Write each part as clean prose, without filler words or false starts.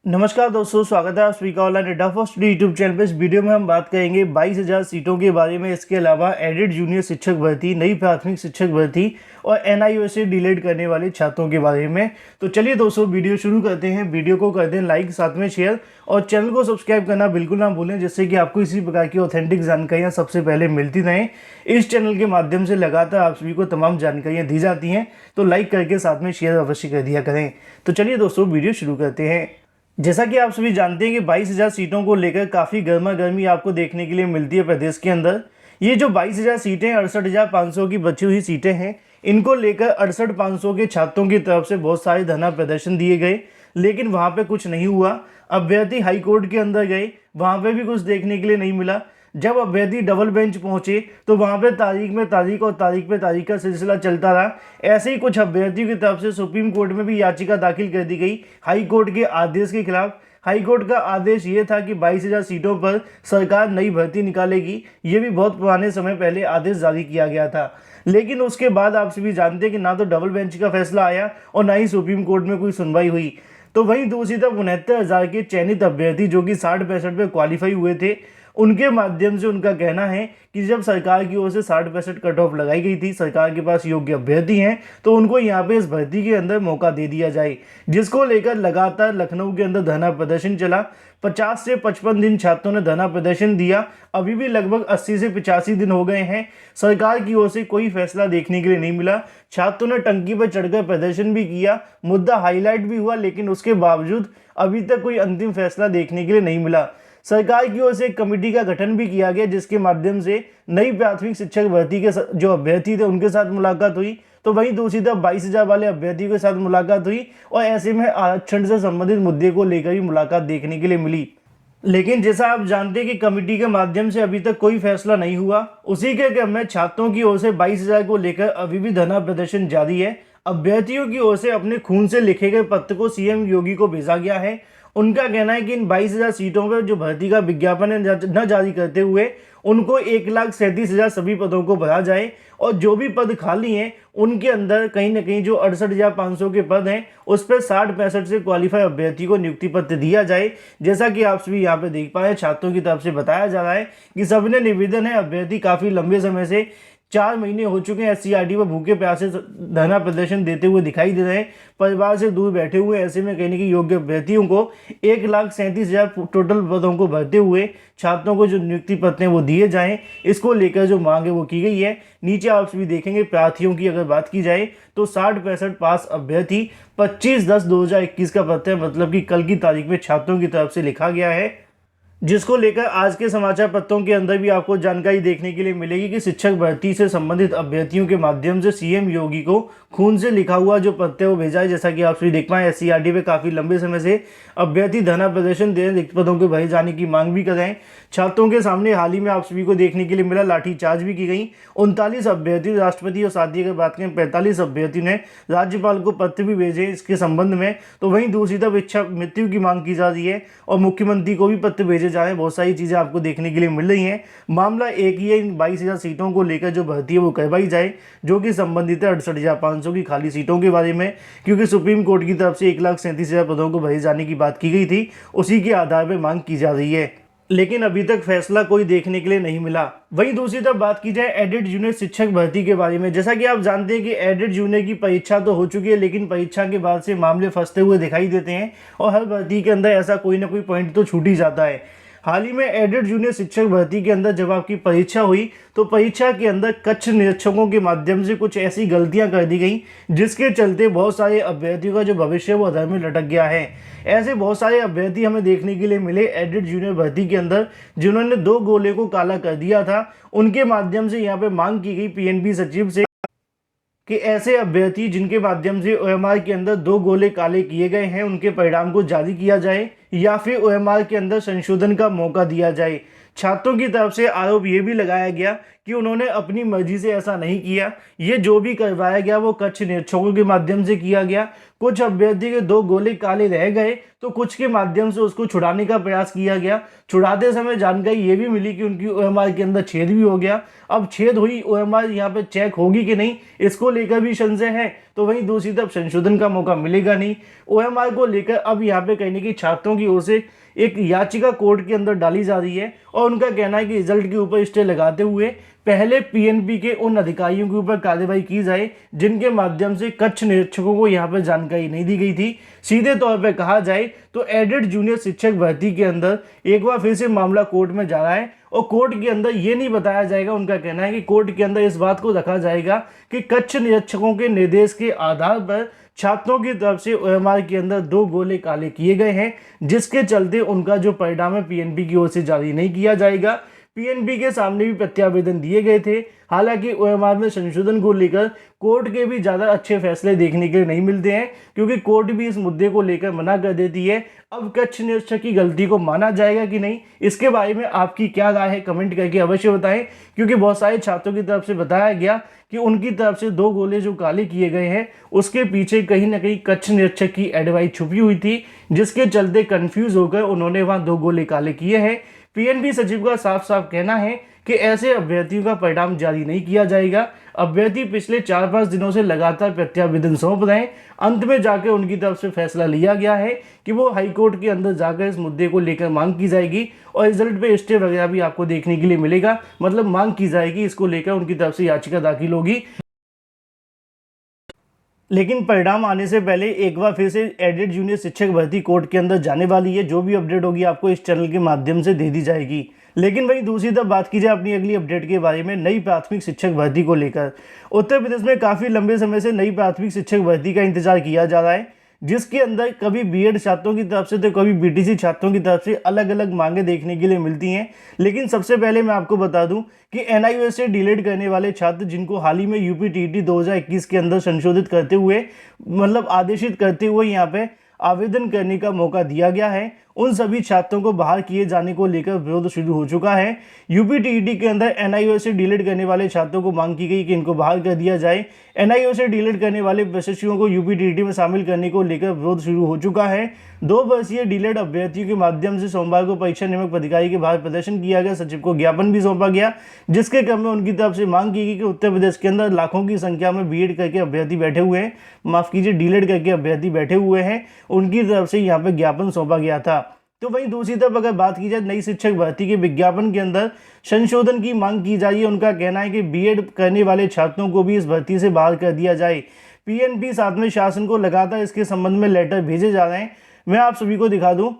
नमस्कार दोस्तों, स्वागत है आप सभी का ऑनलाइन अड्डा फर्स्ट यूट्यूब चैनल पे। इस वीडियो में हम बात करेंगे 22,000 सीटों के बारे में। इसके अलावा एडेड जूनियर शिक्षक भर्ती, नई प्राथमिक शिक्षक भर्ती और एनआईओ डिलेट करने वाले छात्रों के बारे में। तो चलिए दोस्तों, वीडियो शुरू करते हैं। वीडियो को कर दें लाइक, साथ में शेयर और चैनल को सब्सक्राइब करना बिल्कुल ना भूलें, जिससे कि आपको इसी प्रकार की ऑथेंटिक जानकारियाँ सबसे पहले मिलती रहें। इस चैनल के माध्यम से लगातार आप सभी को तमाम जानकारियाँ दी जाती हैं, तो लाइक करके साथ में शेयर अवश्य कर दिया करें। तो चलिए दोस्तों, वीडियो शुरू करते हैं। जैसा कि आप सभी जानते हैं कि 22,000 सीटों को लेकर काफ़ी गर्मा गर्मी आपको देखने के लिए मिलती है प्रदेश के अंदर। ये जो 22,000 सीटें 68,500 की बची हुई सीटें हैं, इनको लेकर 68,500 के छात्रों की तरफ से बहुत सारे धरना प्रदर्शन दिए गए, लेकिन वहाँ पे कुछ नहीं हुआ। अभ्यर्थी हाई कोर्ट के अंदर गए, वहाँ पे भी कुछ देखने के लिए नहीं मिला। जब अभ्यर्थी डबल बेंच पहुंचे तो वहां पे तारीख में तारीख और तारीख पे तारीख का सिलसिला चलता रहा। ऐसे ही कुछ अभ्यर्थियों की तरफ से सुप्रीम कोर्ट में भी याचिका दाखिल कर दी गई हाई कोर्ट के आदेश के खिलाफ। हाई कोर्ट का आदेश ये था कि 22,000 सीटों पर सरकार नई भर्ती निकालेगी। ये भी बहुत पुराने समय पहले आदेश जारी किया गया था, लेकिन उसके बाद आप सभी जानते हैं कि ना तो डबल बेंच का फैसला आया और ना ही सुप्रीम कोर्ट में कोई सुनवाई हुई। तो वहीं दूसरी तरफ 69,000 के चयनित अभ्यर्थी जो कि 60-65 पे क्वालिफाई हुए थे, उनके माध्यम से उनका कहना है कि जब सरकार की ओर से 60-65 कट ऑफ लगाई गई थी, सरकार के पास योग्य अभ्यर्थी हैं, तो उनको यहाँ पे इस भर्ती के अंदर मौका दे दिया जाए, जिसको लेकर लगातार लखनऊ के अंदर धरना प्रदर्शन चला। 50 से 55 दिन छात्रों ने धरना प्रदर्शन दिया। अभी भी लगभग 80 से 85 दिन हो गए हैं, सरकार की ओर से कोई फैसला देखने के लिए नहीं मिला। छात्रों ने टंकी पर चढ़कर प्रदर्शन भी किया, मुद्दा हाईलाइट भी हुआ, लेकिन उसके बावजूद अभी तक कोई अंतिम फैसला देखने के लिए नहीं मिला। सरकार की ओर से एक कमेटी का गठन भी किया गया, जिसके माध्यम से नई प्राथमिक शिक्षक भर्ती के जो अभ्यर्थी थे उनके साथ मुलाकात हुई। तो वहीं दूसरी तरफ 22,000 वाले अभ्यर्थियों के साथ मुलाकात हुई और ऐसे में आरक्षण से संबंधित मुद्दे को लेकर भी मुलाकात देखने के लिए मिली। लेकिन जैसा आप जानते हैं कि कमेटी के माध्यम से अभी तक कोई फैसला नहीं हुआ। उसी के क्रम में छात्रों की ओर से 22,000 को लेकर अभी भी धरना प्रदर्शन जारी है। अभ्यर्थियों की ओर से अपने खून से लिखे गए पत्र को सीएम योगी को भेजा गया है। उनका कहना है कि इन 22,000 सीटों पर जो भर्ती का विज्ञापन न जारी करते हुए उनको 1,37,000 सभी पदों को भरा जाए और जो भी पद खाली हैं उनके अंदर कहीं ना कहीं जो 68,500 के पद हैं उस पर 60-65 से क्वालिफाई अभ्यर्थी को नियुक्ति पत्र दिया जाए। जैसा कि आप सभी यहाँ पे देख पाए, छात्रों की तरफ से बताया जा रहा है कि सबने निवेदन है, अभ्यर्थी काफ़ी लंबे समय से 4 महीने हो चुके हैं एससीईआरटी पर भूखे प्यासे धरना प्रदर्शन देते हुए दिखाई दे रहे हैं, परिवार से दूर बैठे हुए। ऐसे में कहने की योग्य अभ्यर्थियों को 1,37,000 टोटल पदों को भरते हुए छात्रों को जो नियुक्ति पत्र हैं वो दिए जाएं, इसको लेकर जो मांग है वो की गई है। नीचे आप सभी देखेंगे प्रार्थियों की अगर बात की जाए तो 60-65 पास अभ्यर्थी 25/10/2021 का पत्र है, मतलब कि कल की तारीख में छात्रों की तरफ से लिखा गया है, जिसको लेकर आज के समाचार पत्रों के अंदर भी आपको जानकारी देखने के लिए मिलेगी कि शिक्षक भर्ती से संबंधित अभ्यर्थियों के माध्यम से सीएम योगी को खून से लिखा हुआ जो पत्र है वो भेजा है। जैसा कि आप सभी देख पाए, एससीईआरटी पे काफ़ी लंबे समय से अभ्यर्थी धरना प्रदर्शन दे रहे हैं, रिक्त पदों के भरे जाने की मांग भी कर रहे हैं। छात्रों के सामने हाल ही में आप सभी को देखने के लिए मिला लाठीचार्ज भी की गई। 39 अभ्यर्थी राष्ट्रपति और साथ ही अगर बात करें 45 अभ्यर्थी ने राज्यपाल को पत्र भी भेजे इसके संबंध में। तो वहीं दूसरी तरफ इच्छा मृत्यु की मांग की जा रही है और मुख्यमंत्री को भी पत्र भेजे जा रहे हैं। बहुत सारी चीज़ें आपको देखने के लिए मिल रही हैं। मामला एक ही है, इन 22,000 सीटों को लेकर जो भर्ती है वो करवाई जाए, जो कि संबंधित है 68,500 की खाली सीटों के बारे में, क्योंकि सुप्रीम कोर्ट की तरफ से 1,37,000 पदों को भरे जाने की बात की गई थी, उसी के आधार पर मांग की जा रही है, लेकिन अभी तक फैसला कोई देखने के लिए नहीं मिला। वहीं दूसरी तरफ बात की जाए एडेड जूनियर शिक्षक भर्ती के बारे में। जैसा कि आप जानते हैं कि एडेड जूनियर की परीक्षा तो हो चुकी है, लेकिन परीक्षा के बाद से मामले फंसते हुए दिखाई देते हैं और हर भर्ती के अंदर ऐसा कोई ना कोई पॉइंट तो छूट ही जाता है। हाल ही में एडेड जूनियर शिक्षक भर्ती के अंदर जब आपकी परीक्षा हुई तो परीक्षा के अंदर कक्ष निरीक्षकों के माध्यम से कुछ ऐसी गलतियां कर दी गई, जिसके चलते बहुत सारे अभ्यर्थियों का जो भविष्य है वो अधर में लटक गया है। ऐसे बहुत सारे अभ्यर्थी हमें देखने के लिए मिले एडेड जूनियर भर्ती के अंदर, जिन्होंने 2 गोले को काला कर दिया था। उनके माध्यम से यहाँ पे मांग की गई पीएनबी सचिव से कि ऐसे अभ्यर्थी जिनके माध्यम से ओएमआर के अंदर 2 गोले काले किए गए हैं, उनके परिणाम को जारी किया जाए या फिर ओएमआर के अंदर संशोधन का मौका दिया जाए। छात्रों की तरफ से आरोप ये भी लगाया गया कि उन्होंने अपनी मर्जी से ऐसा नहीं किया, ये जो भी करवाया गया वो कक्ष निरीक्षकों के माध्यम से किया गया। कुछ अभ्यर्थी के 2 गोले काले रह गए तो कुछ के माध्यम से उसको छुड़ाने का प्रयास किया गया। छुड़ाते समय जानकारी ये भी मिली कि उनकी ओएमआर के अंदर छेद भी हो गया। अब छेद हुई ओएमआर यहाँ पे चेक होगी कि नहीं, इसको लेकर भी संशय है। तो वहीं दूसरी तरफ संशोधन का मौका मिलेगा नहीं। ओएमआर को लेकर अब यहाँ पे कहने की छात्रों की ओर से एक याचिका कोर्ट के अंदर डाली जा रही है और उनका कहना है कि रिजल्ट के ऊपर स्टे लगाते हुए पहले पीएनबी के उन अधिकारियों के ऊपर कार्रवाई की जाए जिनके माध्यम से कक्ष निरीक्षकों को यहाँ पर जानकारी नहीं दी गई थी। सीधे तौर पर कहा जाए तो एडेड जूनियर शिक्षक भर्ती के अंदर एक बार फिर से मामला कोर्ट में जा रहा है और कोर्ट के अंदर ये नहीं बताया जाएगा। उनका कहना है कि कोर्ट के अंदर इस बात को रखा जाएगा कि कक्ष निरीक्षकों के निर्देश के आधार पर छात्रों की तरफ से ओएमआर के अंदर 2 गोले काले किए गए हैं, जिसके चलते उनका जो परिणाम है पीएनबी की ओर से जारी नहीं किया जाएगा। पीएनबी के सामने भी प्रत्यावेदन दिए गए थे। हालांकि ओएमआर में संशोधन को लेकर कोर्ट के भी ज़्यादा अच्छे फैसले देखने के लिए नहीं मिलते हैं, क्योंकि कोर्ट भी इस मुद्दे को लेकर मना कर देती है। अब कक्ष निरीक्षक की गलती को माना जाएगा कि नहीं, इसके बारे में आपकी क्या राय है कमेंट करके अवश्य बताएं, क्योंकि बहुत सारे छात्रों की तरफ से बताया गया कि उनकी तरफ से 2 गोले जो काले किए गए हैं उसके पीछे कहीं ना कहीं कक्ष निरीक्षक की एडवाइस छुपी हुई थी, जिसके चलते कंफ्यूज होकर उन्होंने वहां 2 गोले काले किए हैं। पीएनबी सचिव का साफ साफ कहना है कि ऐसे अभ्यर्थियों का परिणाम जारी नहीं किया जाएगा। अभ्यर्थी पिछले 4-5 दिनों से लगातार प्रत्यावेदन सौंप रहे हैं। अंत में जाकर उनकी तरफ से फैसला लिया गया है कि वो हाईकोर्ट के अंदर जाकर इस मुद्दे को लेकर मांग की जाएगी और रिजल्ट पे स्टे वगैरह भी आपको देखने के लिए मिलेगा। मतलब मांग की जाएगी, इसको लेकर उनकी तरफ से याचिका दाखिल होगी। लेकिन परिणाम आने से पहले एक बार फिर से एडेड जूनियर शिक्षक भर्ती कोर्ट के अंदर जाने वाली है। जो भी अपडेट होगी आपको इस चैनल के माध्यम से दे दी जाएगी। लेकिन वहीं दूसरी तरफ बात की जाए अपनी अगली अपडेट के बारे में, नई प्राथमिक शिक्षक भर्ती को लेकर उत्तर प्रदेश में काफ़ी लंबे समय से नई प्राथमिक शिक्षक भर्ती का इंतजार किया जा रहा है, जिसके अंदर कभी बीएड छात्रों की तरफ से तो कभी बीटीसी छात्रों की तरफ से अलग अलग मांगे देखने के लिए मिलती हैं। लेकिन सबसे पहले मैं आपको बता दूं कि एनआईओएस से डीलेट करने वाले छात्र जिनको हाल ही में यूपीटीईटी 2021 के अंदर संशोधित करते हुए मतलब आदेशित करते हुए यहाँ पे आवेदन करने का मौका दिया गया है, उन सभी छात्रों को बाहर किए जाने को लेकर विरोध शुरू हो चुका है। यूपीटीईटी के अंदर एनआईओएस से डीलेट करने वाले छात्रों को मांग की गई कि इनको बाहर कर दिया जाए। एनआईओएस से डीलेट करने वाले प्रशिक्षुओं को यूपीटीईटी में शामिल करने को लेकर विरोध शुरू हो चुका है। 2 वर्षीय डीलेट अभ्यर्थियों के माध्यम से सोमवार को परीक्षा नियामक अधिकारी के बाहर प्रदर्शन किया गया। सचिव को ज्ञापन भी सौंपा गया, जिसके क्रम में उनकी तरफ से मांग की गई कि उत्तर प्रदेश के अंदर लाखों की संख्या में बीएड करके अभ्यर्थी बैठे हुए हैं, माफ कीजिए डीलेट करके अभ्यर्थी बैठे हुए हैं, उनकी तरफ से यहाँ पे ज्ञापन सौंपा गया था। तो वहीं दूसरी तरफ अगर बात की जाए नई शिक्षक भर्ती के विज्ञापन के अंदर संशोधन की मांग की जा रही है। उनका कहना है कि बीएड करने वाले छात्रों को भी इस भर्ती से बाहर कर दिया जाए। पीएनबी साथ में शासन को लगातार इसके संबंध में लेटर भेजे जा रहे हैं। मैं आप सभी को दिखा दूं,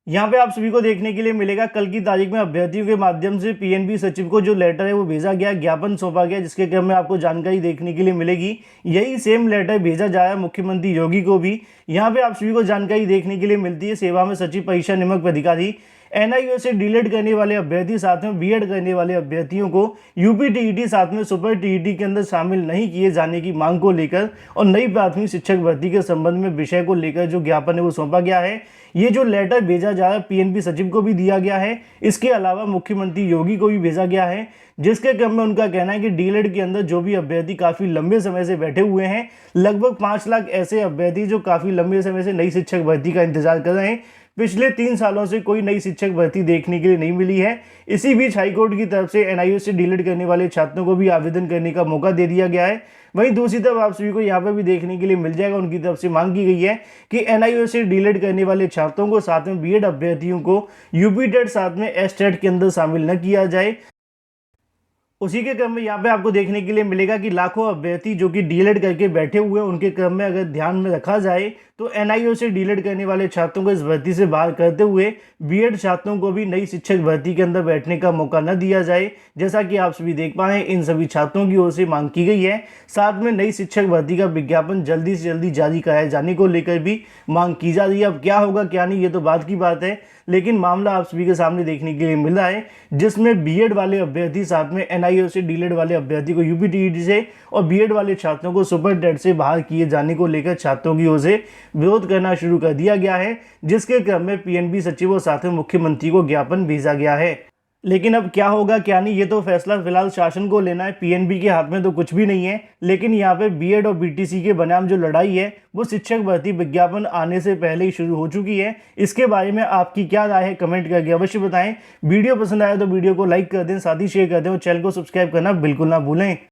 यहाँ पे आप सभी को देखने के लिए मिलेगा कल की तारीख में अभ्यर्थियों के माध्यम से पीएनबी सचिव को जो लेटर है वो भेजा गया, ज्ञापन सौंपा गया, जिसके क्रम में आपको जानकारी देखने के लिए मिलेगी। यही सेम लेटर भेजा जा रहा है मुख्यमंत्री योगी को भी। यहाँ पे आप सभी को जानकारी देखने के लिए मिलती है सेवा में सचिव परीक्षा नियामक अधिकारी एनआईओएस से डीलेट करने वाले अभ्यर्थी साथ में बीएड करने वाले अभ्यर्थियों को यूपीटीईटी साथ में सुपर टीईटी के अंदर शामिल नहीं किए जाने की मांग को लेकर और नई प्राथमिक शिक्षक भर्ती के संबंध में विषय को लेकर जो ज्ञापन है वो सौंपा गया है। ये जो लेटर भेजा जा रहा है पीएनबी सचिव को भी दिया गया है, इसके अलावा मुख्यमंत्री योगी को भी भेजा गया है, जिसके क्रम में उनका कहना है कि डीलेट के अंदर जो भी अभ्यर्थी काफ़ी लंबे समय से बैठे हुए हैं, लगभग 5 लाख ऐसे अभ्यर्थी जो काफ़ी लंबे समय से नई शिक्षक भर्ती का इंतजार कर रहे हैं। पिछले 3 सालों से कोई नई शिक्षक भर्ती देखने के लिए नहीं मिली है। इसी बीच हाईकोर्ट की तरफ से एनआईओएस से डीलेट करने वाले छात्रों को भी आवेदन करने का मौका दे दिया गया है। वहीं दूसरी तरफ आप सभी को यहाँ पर भी देखने के लिए मिल जाएगा, उनकी तरफ से मांग की गई है कि एनआईओएस से डीलेट करने वाले छात्रों को साथ में बीएड अभ्यर्थियों को यूपीटेट साथ में एसटेट के अंदर शामिल न किया जाए। उसी के क्रम में यहाँ पे आपको देखने के लिए मिलेगा कि लाखों अभ्यर्थी जो कि डीलेट करके बैठे हुए हैं, उनके क्रम में अगर ध्यान में रखा जाए तो एनआईओएस से डीलेट करने वाले छात्रों को इस भर्ती से बाहर करते हुए बीएड छात्रों को भी नई शिक्षक भर्ती के अंदर बैठने का मौका न दिया जाए। जैसा कि आप सभी देख पा रहे हैं, इन सभी छात्रों की ओर से मांग की गई है। साथ में नई शिक्षक भर्ती का विज्ञापन जल्दी से जल्दी जारी कराए जाने को लेकर भी मांग की जा रही है। अब क्या होगा क्या नहीं ये तो बात की बात है, लेकिन मामला आप सभी के सामने देखने के लिए मिल रहा है, जिसमें बीएड वाले अभ्यर्थी साथ में एनआईओएस से डीलेट वाले अभ्यर्थी को यूपीटीईटी से और बीएड वाले छात्रों को सुपर टेट से बाहर किए जाने को लेकर छात्रों की ओर से विरोध करना शुरू कर दिया गया है, जिसके क्रम में पीएनबी सचिव और साथ में मुख्यमंत्री को ज्ञापन भेजा गया है। लेकिन अब क्या होगा क्या नहीं, ये तो फैसला फिलहाल शासन को लेना है। पीएनबी के हाथ में तो कुछ भी नहीं है। लेकिन यहाँ पे बीएड और बीटीसी के बनाम जो लड़ाई है वो शिक्षक भर्ती विज्ञापन आने से पहले ही शुरू हो चुकी है। इसके बारे में आपकी क्या राय है, कमेंट करके अवश्य बताएं। वीडियो पसंद आया तो वीडियो को लाइक कर दें, साथ ही शेयर कर दें और चैनल को सब्सक्राइब करना बिल्कुल ना भूलें।